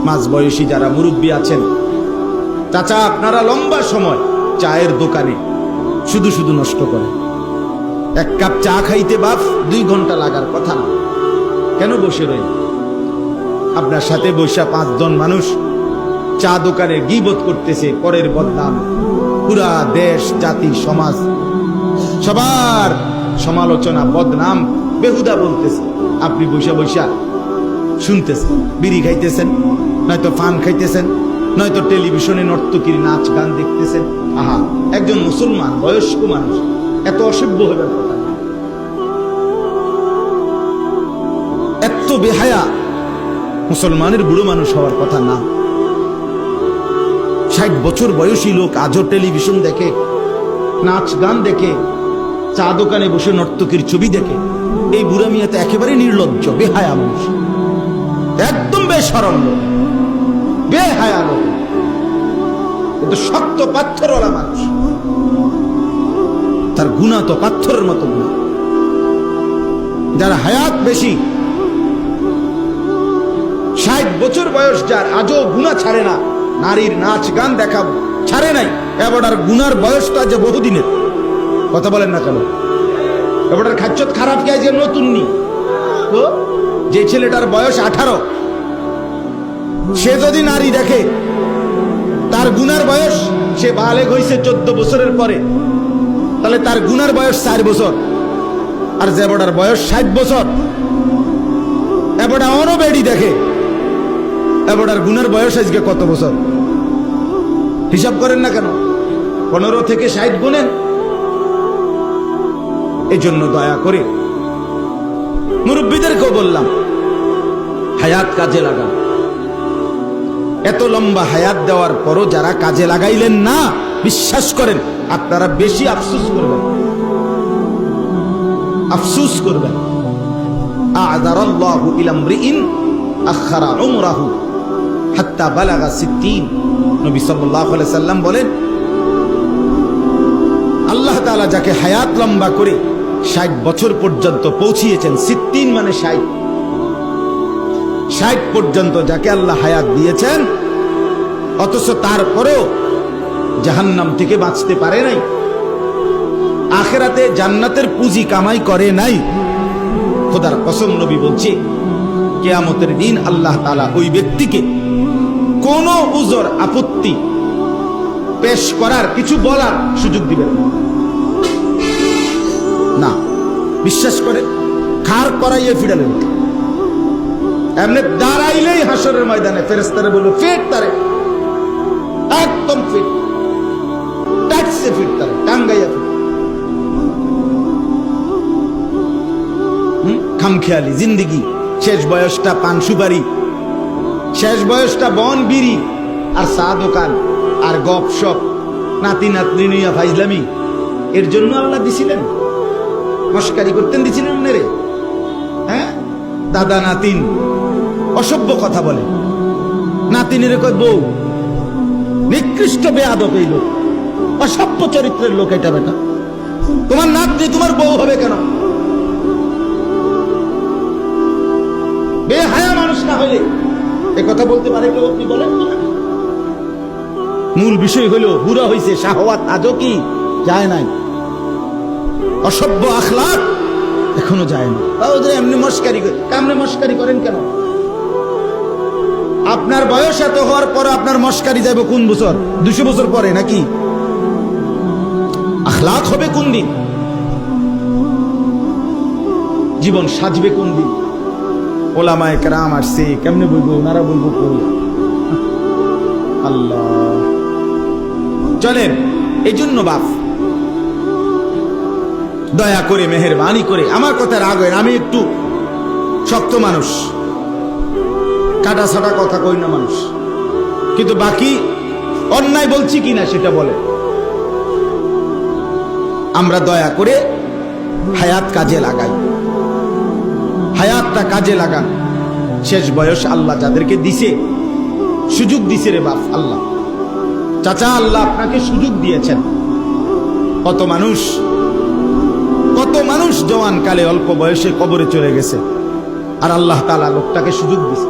মাঝবয়সী যারা মুরব্বী আছেন, চাচা আপনারা লম্বা সময় চায়ের দোকানে শুধু শুধু নষ্ট করেন। এক কাপ চা খাইতে বাপ 2 ঘন্টা লাগার কথা না, কেন বসে রইল? আপনার সাথে বসে 5 জন মানুষ চা দোকানে গীবত করতেছে, পরের বদনাম, পুরা দেশ জাতি সমাজ সবার সমালোচনা বদনাম বেহুদা বলতেছে। আপনি বসে বসে শুনতেছেন, বিড়ি খাইতেছেন, নয়তো পান খাইতেছেন, নয়তো টেলিভিশনে নর্তকীর নাচ গান দেখতেছেন। আহা, একজন মুসলমান বয়স্ক মানুষ এত অসভ্য হবার কথা না, এত বেহায়া মুসলমানের বুড়ো মানুষ হওয়ার কথা না। 60 বছর বয়সী লোক আজও টেলিভিশন দেখে, নাচ গান দেখে, চা দোকানে বসে নর্তকীর ছবি দেখে। এই বুড়া মিয়া তো একেবারে নির্লজ্জ, বেহায়া মানুষ, একদম বেশরম লোক, বেহায়া লোক, কিন্তু শক্ত পাথরওয়ালা মানুষ। তার গুনাহ তো পাথরের মতো গুনাহ। যার হায়াত বেশি, 60 বছর বয়স যার, আজও গুনাহ ছাড়ে না, নারীর নাচ গান দেখা ছাড়ে নাই। এবারটার গুনার বয়সটা যে বহুদিনের। কথা বলেন না কেন? এবারটার খাচ্ছত খারাপ কে যে নতুন নি তো, যে ছেলেটার বয়স 18, সে যদি নারী দেখে, তার গুনার বয়স, সে বালেগ হয়েছে 14 বছরের পরে, তাহলে তার গুনার বয়স 4 বছর। আর যে এবারটার বয়স 60 বছর, এবারটা অনবেডি দেখে, এবারটার গুনার বয়স আজকে কত বছর? হিসাব করেন না কেন? 15 থেকে 60 গুনেন। এই জন্য দয়া করে মুরব্বীদেরকেও বললাম, হায়াত কাজে লাগান। এত লম্বা হায়াত দেওয়ার পরও যারা কাজে লাগাইলেন না, বিশ্বাস করেন আপনারা বেশি আফসোস করবেন, আফসোস করবেন। আ'যারাল্লাহু ইলা ইমরিইন আখারা উমরাহু হাত্তা বালাগা 60। নবী সাল্লাল্লাহু আলাইহি সাল্লাম বলেন, আল্লাহ তাআলা যাকে হায়াত লম্বা করে 60 বছর পর্যন্ত পৌঁছিয়েছেন, 60 মানে 60 পর্যন্ত যাকে আল্লাহ হায়াত দিয়েছেন, অথচ তারপরেও জাহান্নাম থেকে বাঁচতে পারে নাই, আখিরাতে জান্নাতের পুঁজি কামাই করে নাই, খোদার কসম নবী বলছে, কিয়ামতের দিন আল্লাহ তাআলা ওই ব্যক্তিকে কোনো উযর আপত্তি পেশ করার, কিছু বলার সুযোগ দিবেন না। বিশ্বাস করে খার করাইয়ে ফিরালেন। এমনি দাঁড়াইলেই হাসরের ময়দানে ফেরেশতারা বলল, ফিট তারে, একদম ফিট, টাচে ফিট তারে, টাঙ্গাইয়া ফিট। খামখেয়ালি জিন্দিগি, শেষ বয়সটা পান সুপারি, শেষ বয়সটা বন বিড়ি আর চা দোকান আর গপ সপ, নাতি নাতনি নিয়া ফাইজলামি। এর জন্য আল্লাহ দিছিলেন? মস্কারি করতেন দিছিলেন না রে? হ্যাঁ, দাদা নাতিন অসভ্য কথা বলে, নাতিনের কয় বউ, নিকৃষ্ট বেয়াদব এই লোক, অসভ্য চরিত্রের লোক এটা। বেটা, তোমার নাতনি তোমার বউ হবে কেন? বেহায়া মানুষ না হলে এ কথা বলতে পারে কেউ? আপনি বলেন না। মূল বিষয় হলো বুড়া হইছে, শাহওয়াত আজও কি যায় নাই, অসভ্য আখলাক এখনো যায় না। ওদের এমনি মস্কারি করে, কামনে মস্কারি করেন কেন? আপনার বয়স এত হওয়ার পর আপনার মস্কারি যাবে কোন বছর? 200 বছর পরে নাকি? আখলাক হবে কোন দিন? জীবন সাজবে কোন দিন? ওলামায়ে কেরাম আসছে, কেমনে বলবো? ওনারা বলবো কই? আল্লাহ। চলেন, এই জন্য বাপ দয়া করে মেহেরবানি করে আমার কথা রাগ হয় না, আমি একটু শক্ত মানুষ, কাটা ছাটা কথা কই না মানুষ, কিন্তু বাকি অন্যায় বলছি কিনা সেটা বলে। আমরা দয়া করে হায়াত কাজে লাগাই, হায়াতটা কাজে লাগান। শেষ বয়স আল্লাহ যাদেরকে দিছে, সুযোগ দিছে রে বাপ আল্লাহ। চাচা, আল্লাহ আপনাকে সুযোগ দিয়েছেন। কত মানুষ জওয়ান কালে অল্প বয়সে কবরে চলে গেছে, আর আল্লাহ তাআলা লোকটাকে সুযোগ দিছে।